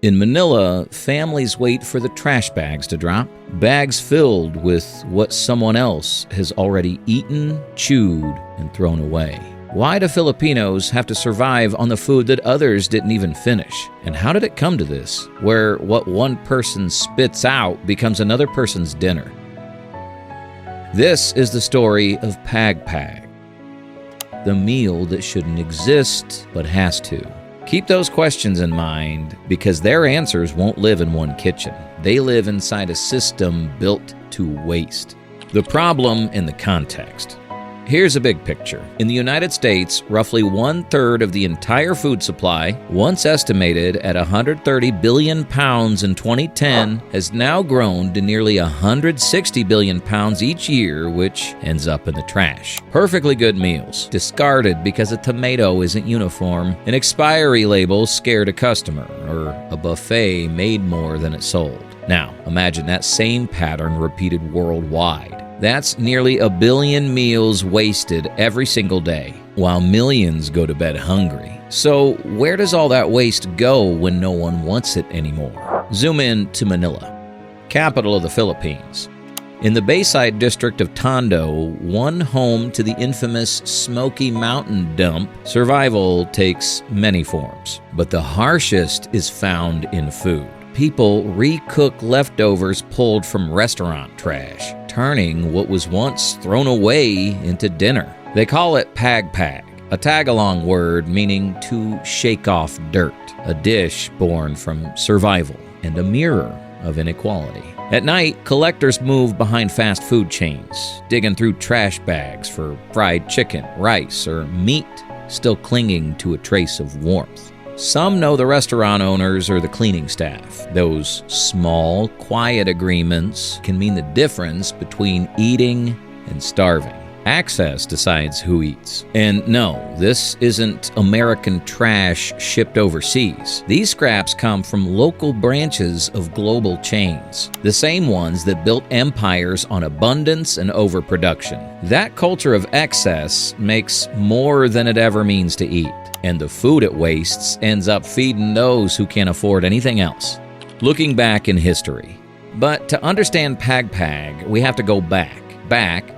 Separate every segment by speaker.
Speaker 1: In Manila, families wait for the trash bags to drop, bags filled with what someone else has already eaten, chewed, and thrown away. Why do Filipinos have to survive on the food that others didn't even finish? And how did it come to this, where what one person spits out becomes another person's dinner? This is the story of Pagpag, the meal that shouldn't exist but has to. Keep those questions in mind because their answers won't live in one kitchen. They live inside a system built to waste. The problem in the context. Here's a big picture. In the United States, roughly 1/3 of the entire food supply, once estimated at 130 billion pounds in 2010, has now grown to nearly 160 billion pounds each year, which ends up in the trash. Perfectly good meals, discarded because a tomato isn't uniform, an expiry label scared a customer, or a buffet made more than it sold. Now, imagine that same pattern repeated worldwide. That's nearly 1 billion meals wasted every single day, while millions go to bed hungry. So where does all that waste go when no one wants it anymore? Zoom in to Manila, capital of the Philippines. In the Bayside district of Tondo, one home to the infamous Smoky Mountain dump, survival takes many forms, but the harshest is found in food. People recook leftovers pulled from restaurant trash, turning what was once thrown away into dinner. They call it Pagpag, a tag-along word meaning to shake off dirt, a dish born from survival and a mirror of inequality. At night, collectors move behind fast food chains, digging through trash bags for fried chicken, rice, or meat still clinging to a trace of warmth. Some know the restaurant owners or the cleaning staff. Those small, quiet agreements can mean the difference between eating and starving. Access decides who eats. And no, this isn't American trash shipped overseas. These scraps come from local branches of global chains, the same ones that built empires on abundance and overproduction. That culture of excess makes more than it ever means to eat, and the food it wastes ends up feeding those who can't afford anything else. Looking back in history. But to understand Pagpag, we have to go back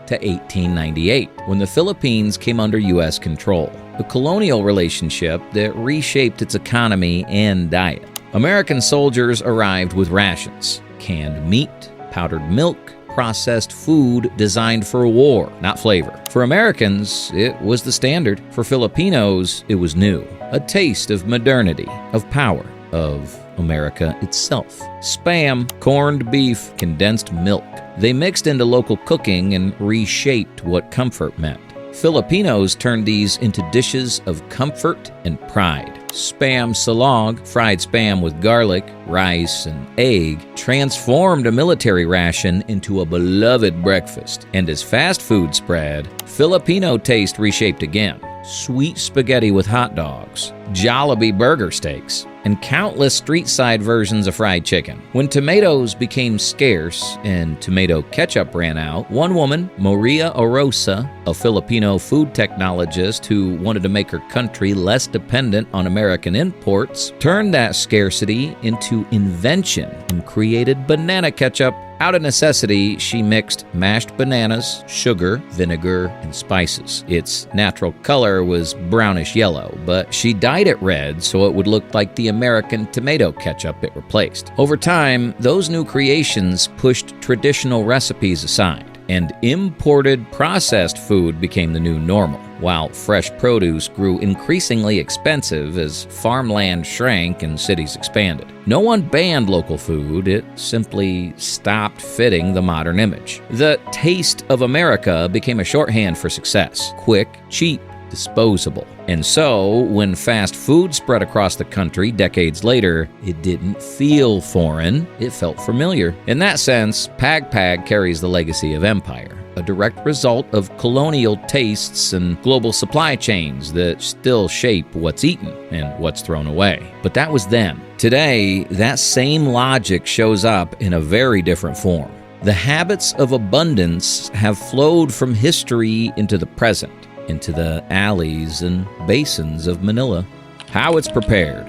Speaker 1: to 1898, when the Philippines came under U.S. control, a colonial relationship that reshaped its economy and diet. American soldiers arrived with rations, canned meat, powdered milk, processed food designed for war, not flavor. For Americans, it was the standard. For Filipinos, it was new. A taste of modernity, of power, of America itself. Spam, corned beef, condensed milk. They mixed into local cooking and reshaped what comfort meant. Filipinos turned these into dishes of comfort and pride. Spam salog, fried spam with garlic, rice, and egg, transformed a military ration into a beloved breakfast. And as fast food spread, Filipino taste reshaped again. Sweet spaghetti with hot dogs, Jollibee burger steaks, and countless street-side versions of fried chicken. When tomatoes became scarce and tomato ketchup ran out, one woman, Maria Orosa, a Filipino food technologist who wanted to make her country less dependent on American imports, turned that scarcity into invention and created banana ketchup. Out of necessity, she mixed mashed bananas, sugar, vinegar, and spices. Its natural color was brownish yellow, but she dyed it red so it would look like the American tomato ketchup it replaced. Over time, those new creations pushed traditional recipes aside, and imported processed food became the new normal, while fresh produce grew increasingly expensive as farmland shrank and cities expanded. No one banned local food, it simply stopped fitting the modern image. The taste of America became a shorthand for success: quick, cheap, disposable. And so, when fast food spread across the country decades later, it didn't feel foreign, it felt familiar. In that sense, Pagpag carries the legacy of empire, a direct result of colonial tastes and global supply chains that still shape what's eaten and what's thrown away. But that was then. Today, that same logic shows up in a very different form. The habits of abundance have flowed from history into the present, into the alleys and basins of Manila. How it's prepared.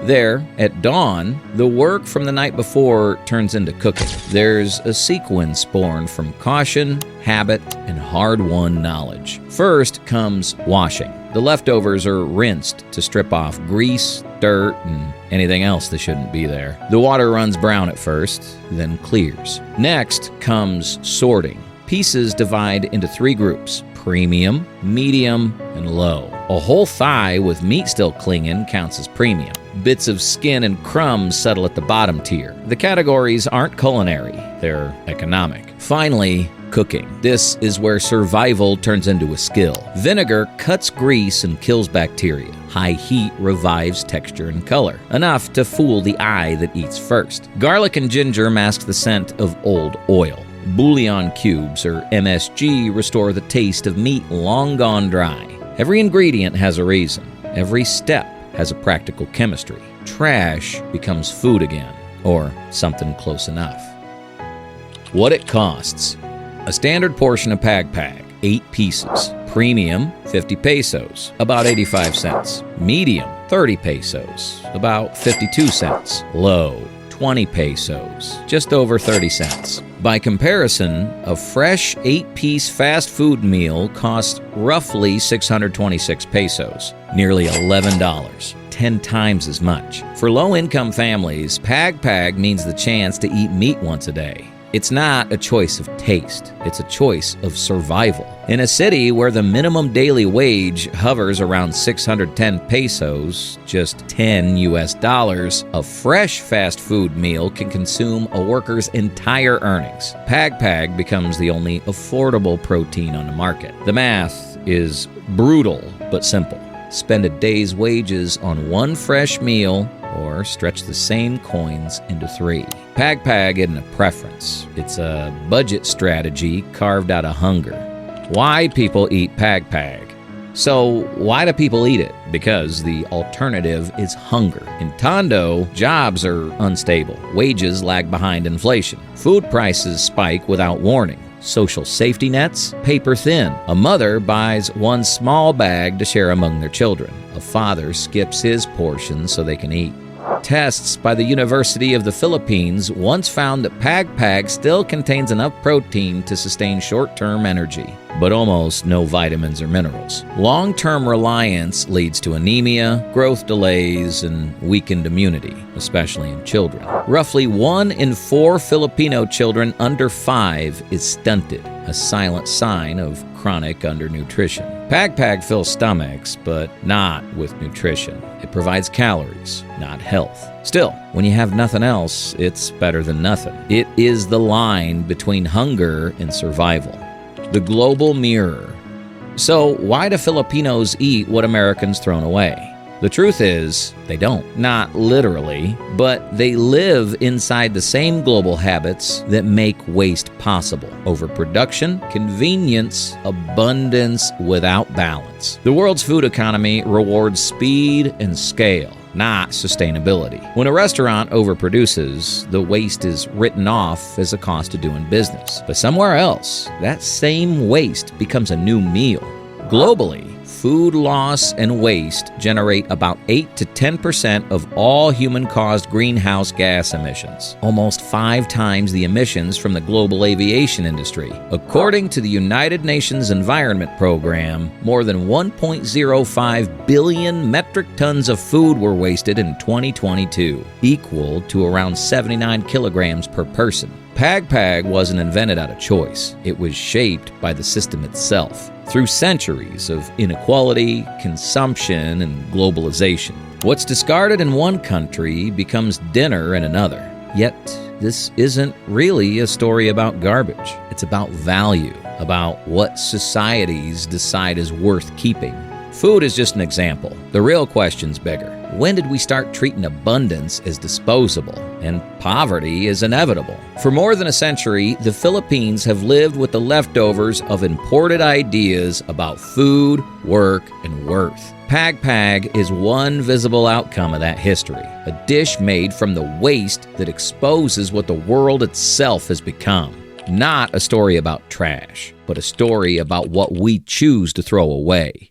Speaker 1: There, at dawn, the work from the night before turns into cooking. There's a sequence born from caution, habit, and hard-won knowledge. First comes washing. The leftovers are rinsed to strip off grease, dirt, and anything else that shouldn't be there. The water runs brown at first, then clears. Next comes sorting. Pieces divide into 3 groups: premium, medium, and low. A whole thigh with meat still clinging counts as premium. Bits of skin and crumbs settle at the bottom tier. The categories aren't culinary, they're economic. Finally, cooking. This is where survival turns into a skill. Vinegar cuts grease and kills bacteria. High heat revives texture and color, enough to fool the eye that eats first. Garlic and ginger mask the scent of old oil. Bouillon cubes, or MSG, restore the taste of meat long gone dry. Every ingredient has a reason. Every step has a practical chemistry. Trash becomes food again, or something close enough. What it costs. A standard portion of Pagpag, 8 pieces. Premium, 50 pesos, about 85 cents. Medium, 30 pesos, about 52 cents. Low, 20 pesos, just over 30 cents. By comparison, a fresh 8-piece fast food meal costs roughly 626 pesos, nearly $11, 10 times as much. For low-income families, Pagpag means the chance to eat meat once a day. It's not a choice of taste, it's a choice of survival. In a city where the minimum daily wage hovers around 610 pesos, just $10, a fresh fast food meal can consume a worker's entire earnings. Pagpag becomes the only affordable protein on the market. The math is brutal but simple. Spend a day's wages on one fresh meal, or stretch the same coins into 3. Pagpag isn't a preference. It's a budget strategy carved out of hunger. Why people eat Pagpag? So why do people eat it? Because the alternative is hunger. In Tondo, jobs are unstable. Wages lag behind inflation. Food prices spike without warning. Social safety nets, paper thin. A mother buys one small bag to share among their children. A father skips his portion so they can eat. Tests by the University of the Philippines once found that Pagpag still contains enough protein to sustain short-term energy, but almost no vitamins or minerals. Long-term reliance leads to anemia, growth delays, and weakened immunity, especially in children. Roughly 1 in 4 Filipino children under 5 is stunted, a silent sign of chronic undernutrition. Pagpag fills stomachs, but not with nutrition. It provides calories, not health. Still, when you have nothing else, it's better than nothing. It is the line between hunger and survival. The global mirror. So, why do Filipinos eat what Americans throw away? The truth is, they don't. Not literally, but they live inside the same global habits that make waste possible. Overproduction, convenience, abundance without balance. The world's food economy rewards speed and scale, not sustainability. When a restaurant overproduces, the waste is written off as a cost of doing business. But somewhere else, that same waste becomes a new meal. Globally, food loss and waste generate about 8 to 10% of all human-caused greenhouse gas emissions, almost 5 times the emissions from the global aviation industry. According to the United Nations Environment Program, more than 1.05 billion metric tons of food were wasted in 2022, equal to around 79 kilograms per person. Pagpag wasn't invented out of choice. It was shaped by the system itself, through centuries of inequality, consumption, and globalization. What's discarded in one country becomes dinner in another. Yet, this isn't really a story about garbage. It's about value, about what societies decide is worth keeping. Food is just an example. The real question's bigger. When did we start treating abundance as disposable and poverty as inevitable? For more than a century, the Philippines have lived with the leftovers of imported ideas about food, work, and worth. Pagpag is one visible outcome of that history, a dish made from the waste that exposes what the world itself has become. Not a story about trash, but a story about what we choose to throw away.